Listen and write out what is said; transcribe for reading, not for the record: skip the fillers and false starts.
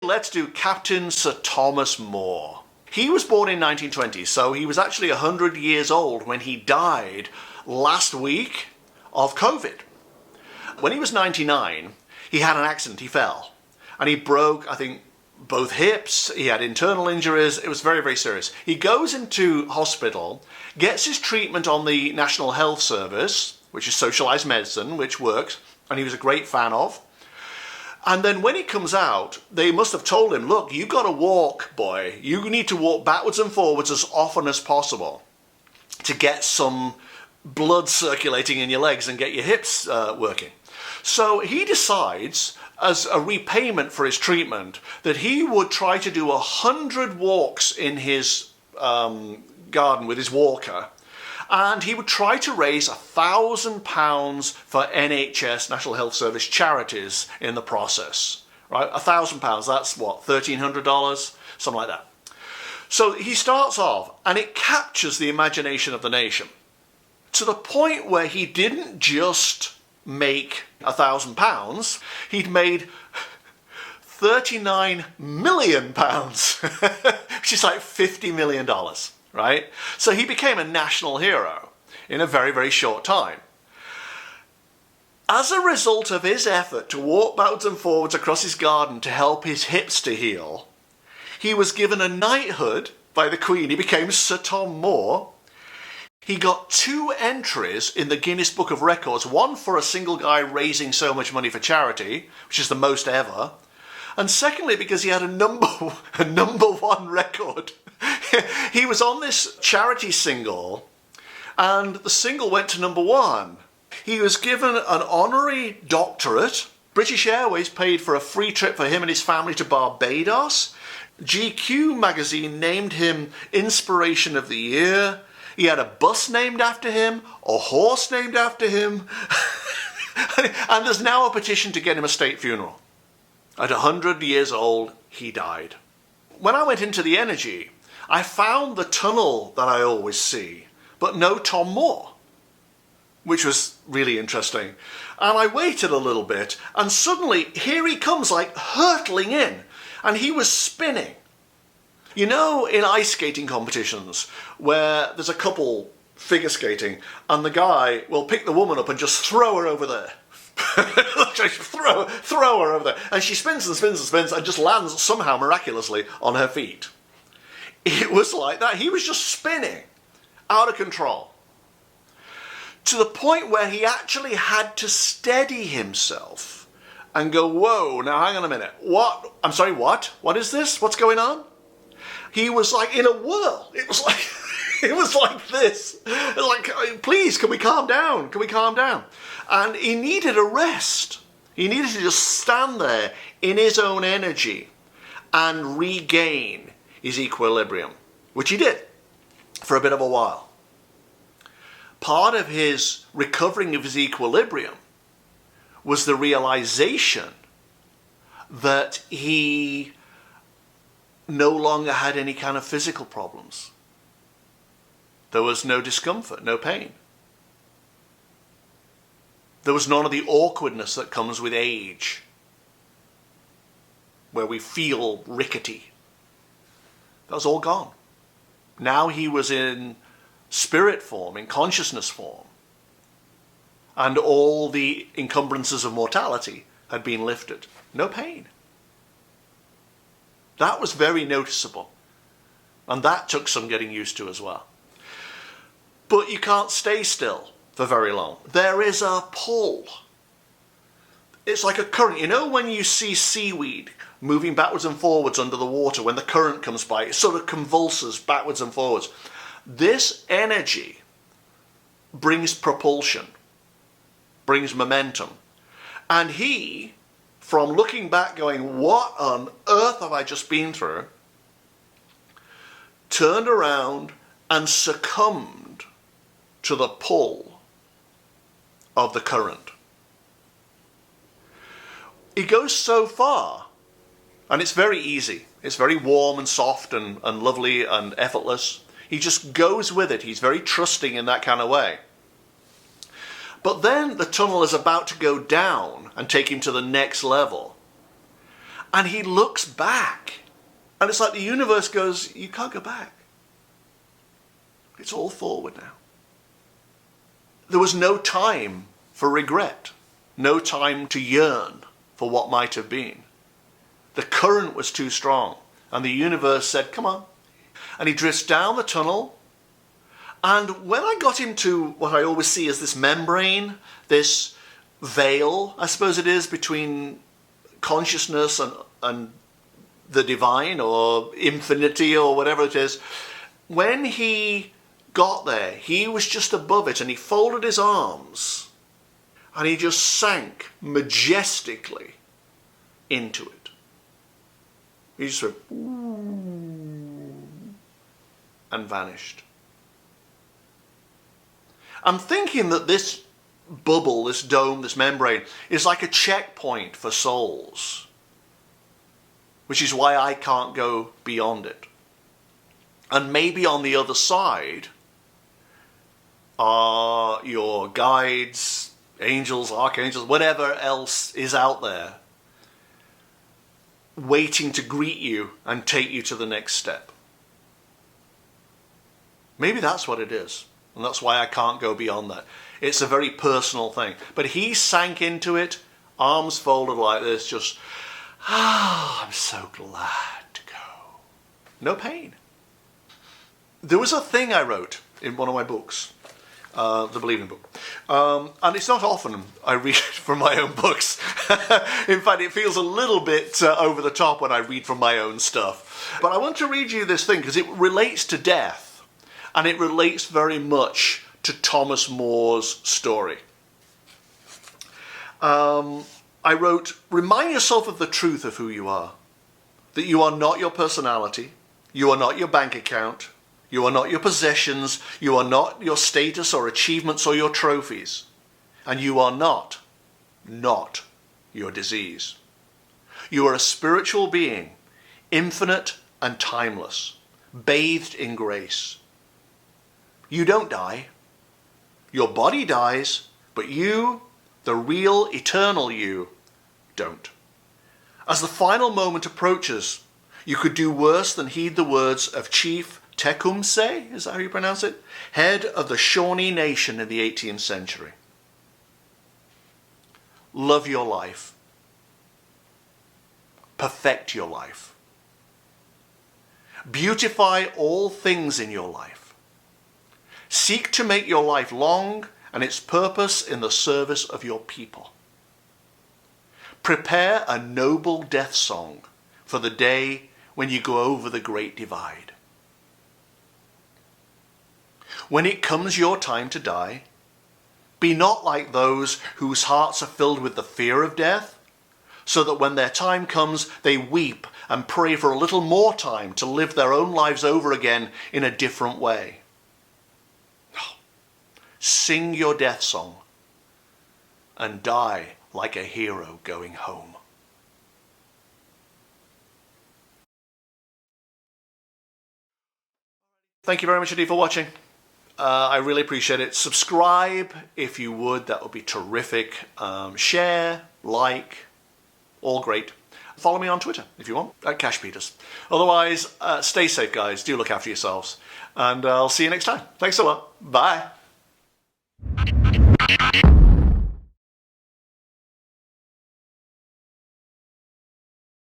Let's do Captain Sir Thomas More. He was born in 1920, so he was actually 100 years old when he died last week of COVID. When he was 99, he had an accident, he fell, and he broke, I think, both hips, he had internal injuries, it was very, very serious. He goes into hospital, gets his treatment on the National Health Service, which is socialised medicine, which works, and he was a great fan of. And then when he comes out, they must have told him, look, you got to walk, boy. You need to walk backwards and forwards as often as possible to get some blood circulating in your legs and get your hips working. So he decides, as a repayment for his treatment, that he would try to do 100 walks in his garden with his walker. And he would try to raise £1,000 for NHS, National Health Service charities in the process. Right, £1,000, that's what, $1,300? Something like that. So he starts off, and it captures the imagination of the nation, to the point where he didn't just make £1,000, he'd made £39 million, which is like $50 million. Right? So he became a national hero in a very, very short time. As a result of his effort to walk backwards and forwards across his garden to help his hips to heal, he was given a knighthood by the Queen. He became Sir Tom More. He got 2 entries in the Guinness Book of Records, one for a single guy raising so much money for charity, which is the most ever, and secondly because he had a number 1 record. He was on this charity single, and the single went to number 1. He was given an honorary doctorate. British Airways paid for a free trip for him and his family to Barbados. GQ magazine named him Inspiration of the Year. He had a bus named after him, a horse named after him, and there's now a petition to get him a state funeral. At 100 years old, he died. When I went into the Energy, I found the tunnel that I always see, but no Tom More, which was really interesting. And I waited a little bit, and suddenly here he comes, like hurtling in, and he was spinning. You know, in ice skating competitions, where there's a couple figure skating, and the guy will pick the woman up and just throw her over there. throw her over there. And she spins and spins and spins and just lands somehow miraculously on her feet. It was like that. He was just spinning, out of control, to the point where he actually had to steady himself and go, whoa, now hang on a minute. What? I'm sorry, what? What is this? What's going on? He was like in a whirl. It was like, it was like this. Like, please, can we calm down? Can we calm down? And he needed a rest. He needed to just stand there in his own energy and regain his equilibrium, which he did for a bit of a while. Part of his recovering of his equilibrium was the realization that he no longer had any kind of physical problems. There was no discomfort, no pain. There was none of the awkwardness that comes with age, where we feel rickety. That was all gone. Now he was in spirit form, in consciousness form. And all the encumbrances of mortality had been lifted. No pain. That was very noticeable. And that took some getting used to as well. But you can't stay still for very long. There is a pull. It's like a current. You know when you see seaweed moving backwards and forwards under the water, when the current comes by, it sort of convulses backwards and forwards. This energy brings propulsion, brings momentum. And he, from looking back going, what on earth have I just been through, turned around and succumbed to the pull of the current. It goes so far, and it's very easy. It's very warm and soft and lovely and effortless. He just goes with it. He's very trusting in that kind of way. But then the tunnel is about to go down and take him to the next level. And he looks back. And it's like the universe goes, you can't go back. It's all forward now. There was no time for regret. No time to yearn for what might have been. The current was too strong. And the universe said, come on. And he drifts down the tunnel. And when I got him to what I always see as this membrane, this veil, I suppose it is, between consciousness and the divine or infinity or whatever it is, when he got there, he was just above it and he folded his arms and he just sank majestically into it. He just went, and vanished. I'm thinking that this bubble, this dome, this membrane is like a checkpoint for souls, which is why I can't go beyond it. And maybe on the other side are your guides, angels, archangels, whatever else is out there, waiting to greet you and take you to the next step. Maybe that's what it is. And that's why I can't go beyond that. It's a very personal thing. But he sank into it, arms folded like this, just, I'm so glad to go. No pain. There was a thing I wrote in one of my books, the Believing book. And it's not often I read from my own books. In fact, it feels a little bit over the top when I read from my own stuff. But I want to read you this thing because it relates to death. And it relates very much to Thomas More's story. I wrote, remind yourself of the truth of who you are. That you are not your personality. You are not your bank account. You are not your possessions. You are not your status or achievements or your trophies. And you are not your disease. You are a spiritual being, infinite and timeless, bathed in grace. You don't die. Your body dies, but you, the real eternal you, don't. As the final moment approaches, you could do worse than heed the words of Chief Tecumseh, is that how you pronounce it? Head of the Shawnee Nation in the 18th century. Love your life. Perfect your life. Beautify all things in your life. Seek to make your life long and its purpose in the service of your people. Prepare a noble death song for the day when you go over the great divide. When it comes your time to die, be not like those whose hearts are filled with the fear of death, so that when their time comes, they weep and pray for a little more time to live their own lives over again in a different way. Sing your death song and die like a hero going home. Thank you very much indeed for watching. I really appreciate it. Subscribe if you would, that would be terrific. Share, like, all great. Follow me on Twitter if you want, at Cash Peters. Otherwise, stay safe guys, do look after yourselves. And I'll see you next time. Thanks a lot. Bye.